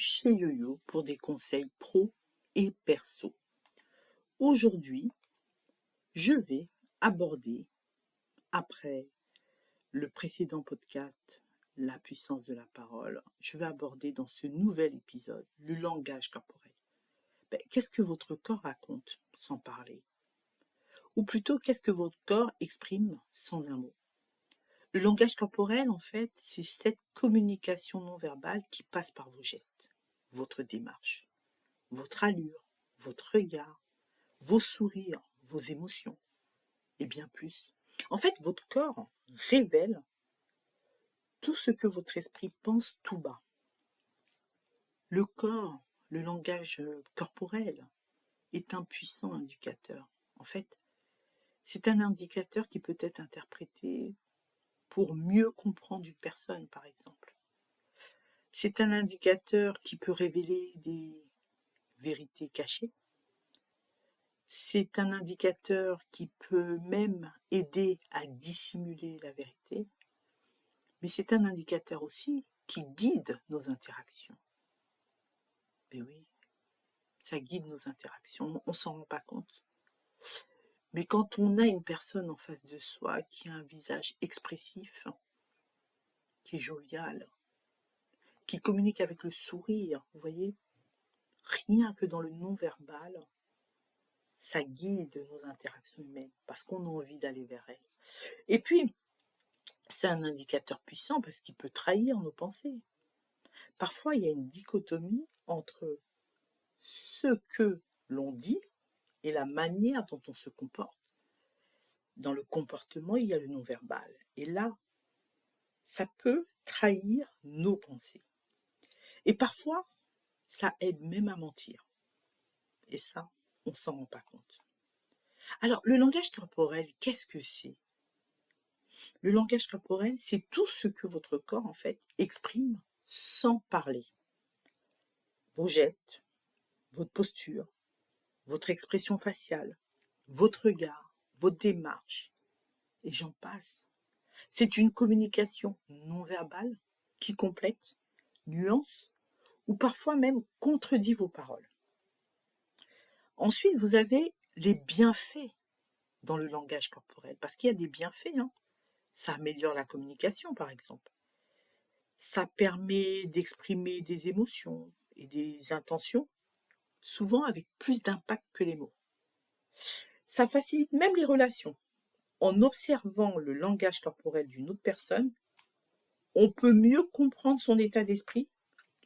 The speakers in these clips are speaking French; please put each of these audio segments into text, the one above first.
chez YoYo pour des conseils pro et perso. Aujourd'hui, je vais aborder, après le précédent podcast, la puissance de la parole, je vais aborder dans ce nouvel épisode le langage corporel. Qu'est-ce que votre corps raconte sans parler? Ou plutôt, qu'est-ce que votre corps exprime sans un mot? Le langage corporel, en fait, c'est cette communication non verbale qui passe par vos gestes, votre démarche, votre allure, votre regard, vos sourires, vos émotions, et bien plus. En fait, votre corps révèle tout ce que votre esprit pense tout bas. Le corps, le langage corporel, est un puissant indicateur. En fait, c'est un indicateur qui peut être interprété pour mieux comprendre une personne, par exemple. C'est un indicateur qui peut révéler des vérités cachées. C'est un indicateur qui peut même aider à dissimuler la vérité. Mais c'est un indicateur aussi qui guide nos interactions. Mais oui, ça guide nos interactions, on s'en rend pas compte. Mais quand on a une personne en face de soi qui a un visage expressif, qui est jovial, qui communique avec le sourire, vous voyez, rien que dans le non-verbal, ça guide nos interactions humaines parce qu'on a envie d'aller vers elle. Et puis, c'est un indicateur puissant parce qu'il peut trahir nos pensées. Parfois, il y a une dichotomie entre ce que l'on dit et la manière dont on se comporte. Dans le comportement, il y a le non-verbal. Et là, ça peut trahir nos pensées. Et parfois, ça aide même à mentir. Et ça, on ne s'en rend pas compte. Alors, le langage corporel, qu'est-ce que c'est? Le langage corporel, c'est tout ce que votre corps, en fait, exprime sans parler. Vos gestes, votre posture, votre expression faciale, votre regard, votre démarche, et j'en passe. C'est une communication non verbale qui complète, nuance ou parfois même contredit vos paroles. Ensuite, vous avez les bienfaits dans le langage corporel, parce qu'il y a des bienfaits. Ça améliore la communication, par exemple. Ça permet d'exprimer des émotions et des intentions, souvent avec plus d'impact que les mots. Ça facilite même les relations. En observant le langage corporel d'une autre personne, on peut mieux comprendre son état d'esprit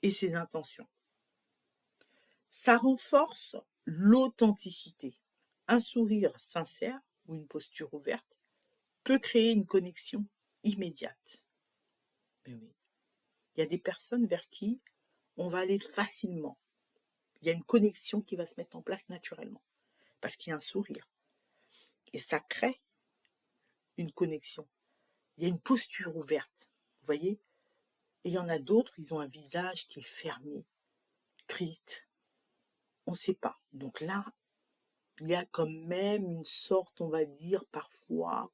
et ses intentions. Ça renforce l'authenticité. Un sourire sincère ou une posture ouverte peut créer une connexion immédiate. Mais oui, il y a des personnes vers qui on va aller facilement. Il y a une connexion qui va se mettre en place naturellement parce qu'il y a un sourire. Et ça crée une connexion. Il y a une posture ouverte, vous voyez. Et il y en a d'autres, ils ont un visage qui est fermé, triste. On ne sait pas. Donc là, il y a quand même une sorte, on va dire, parfois,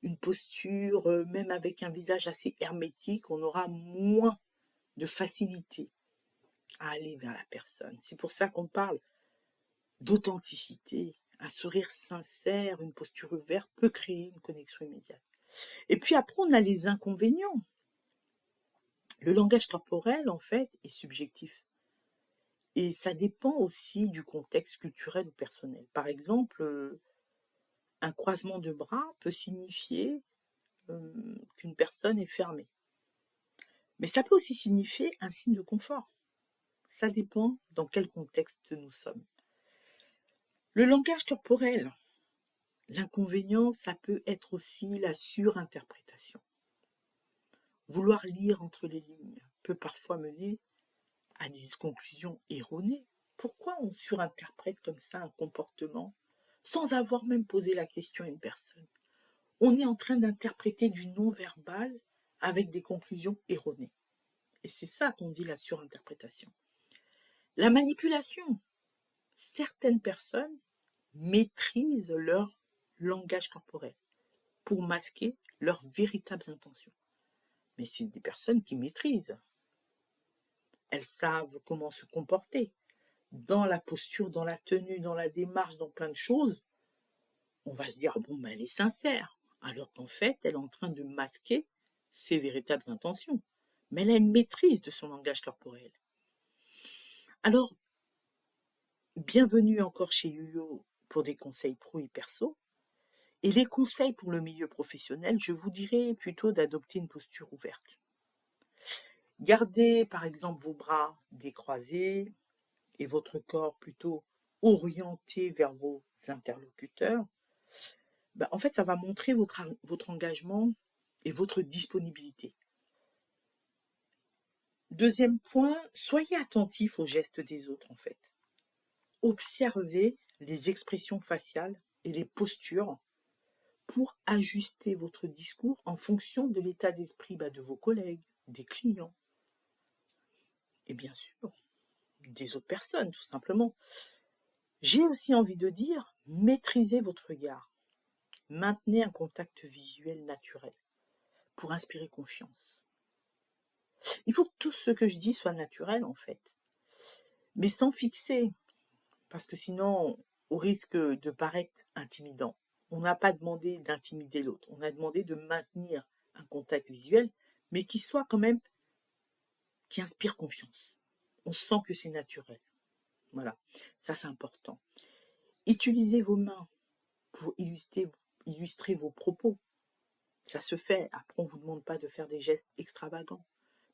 une posture, même avec un visage assez hermétique, on aura moins de facilité à aller vers la personne. C'est pour ça qu'on parle d'authenticité. Un sourire sincère, une posture ouverte peut créer une connexion immédiate. Et puis après, on a les inconvénients. Le langage corporel, en fait, est subjectif. Et ça dépend aussi du contexte culturel ou personnel. Par exemple, un croisement de bras peut signifier qu'une personne est fermée. Mais ça peut aussi signifier un signe de confort. Ça dépend dans quel contexte nous sommes. Le langage corporel, l'inconvénient, ça peut être aussi la surinterprétation. Vouloir lire entre les lignes peut parfois mener à des conclusions erronées. Pourquoi on surinterprète comme ça un comportement sans avoir même posé la question à une personne? On est en train d'interpréter du non-verbal avec des conclusions erronées. Et c'est ça qu'on dit la surinterprétation. La manipulation. Certaines personnes maîtrisent leur langage corporel pour masquer leurs véritables intentions. Mais c'est des personnes qui maîtrisent. elles savent comment se comporter. Dans la posture, dans la tenue, dans la démarche, dans plein de choses, on va se dire, bon, ben, elle est sincère. Alors qu'en fait, elle est en train de masquer ses véritables intentions. Mais elle a une maîtrise de son langage corporel. Alors, bienvenue encore chez YoYo pour des conseils pro et perso. Et les conseils pour le milieu professionnel, je vous dirais plutôt d'adopter une posture ouverte. Gardez par exemple vos bras décroisés et votre corps plutôt orienté vers vos interlocuteurs. En fait, ça va montrer votre engagement et votre disponibilité. Deuxième point, soyez attentif aux gestes des autres en fait. Observez les expressions faciales et les postures pour ajuster votre discours en fonction de l'état d'esprit de vos collègues, des clients et bien sûr des autres personnes tout simplement. J'ai aussi envie de dire, maîtrisez votre regard. Maintenez un contact visuel naturel pour inspirer confiance. Il faut que tout ce que je dis soit naturel en fait, mais sans fixer, parce que sinon, au risque de paraître intimidant. On n'a pas demandé d'intimider l'autre, on a demandé de maintenir un contact visuel, mais qui soit quand même, qui inspire confiance. On sent que c'est naturel. Voilà, ça c'est important. Utilisez vos mains pour illustrer vos propos. Ça se fait. Après, on ne vous demande pas de faire des gestes extravagants.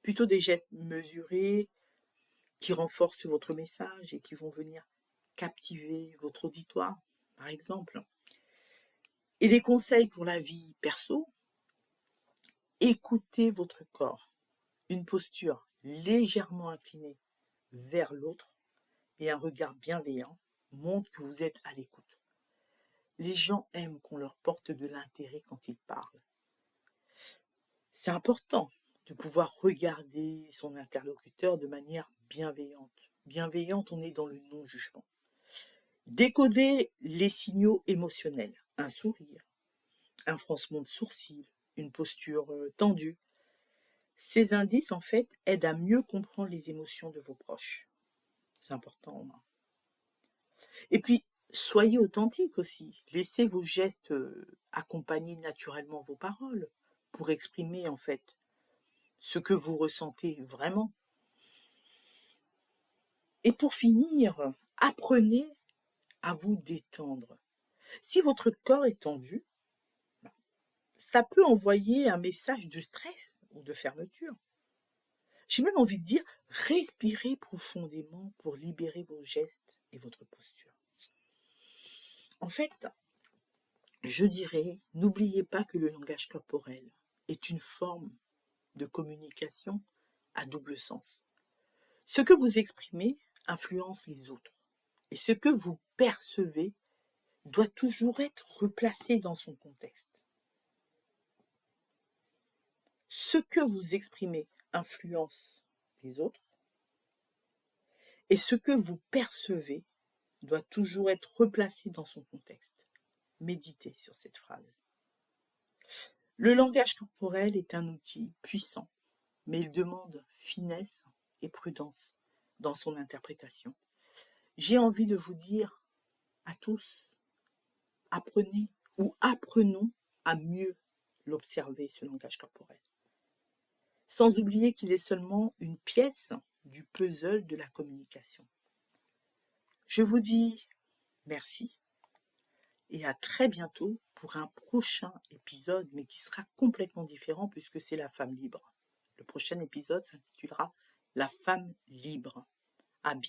Plutôt des gestes mesurés qui renforcent votre message et qui vont venir captiver votre auditoire, par exemple. Et les conseils pour la vie perso, écoutez votre corps. Une posture légèrement inclinée vers l'autre et un regard bienveillant montrent que vous êtes à l'écoute. Les gens aiment qu'on leur porte de l'intérêt quand ils parlent. C'est important de pouvoir regarder son interlocuteur de manière bienveillante. Bienveillante, on est dans le non-jugement. Décoder les signaux émotionnels, un sourire, un froncement de sourcils, une posture tendue. Ces indices, en fait, aident à mieux comprendre les émotions de vos proches. C'est important. Et puis, soyez authentique aussi. Laissez vos gestes accompagner naturellement vos paroles pour exprimer, en fait, ce que vous ressentez vraiment. Et pour finir, apprenez à vous détendre. Si votre corps est tendu, ça peut envoyer un message de stress ou de fermeture. J'ai même envie de dire, respirez profondément pour libérer vos gestes et votre posture. En fait, je dirais, n'oubliez pas que le langage corporel est une forme de communication à double sens. Ce que vous exprimez influence les autres. Et ce que vous percevez doit toujours être replacé dans son contexte. Ce que vous exprimez influence les autres et ce que vous percevez doit toujours être replacé dans son contexte. Méditez sur cette phrase. Le langage corporel est un outil puissant, mais il demande finesse et prudence dans son interprétation. J'ai envie de vous dire à tous, apprenez ou apprenons à mieux l'observer, ce langage corporel. Sans oublier qu'il est seulement une pièce du puzzle de la communication. Je vous dis merci et à très bientôt pour un prochain épisode, mais qui sera complètement différent puisque c'est la femme libre. Le prochain épisode s'intitulera La femme libre. À bientôt.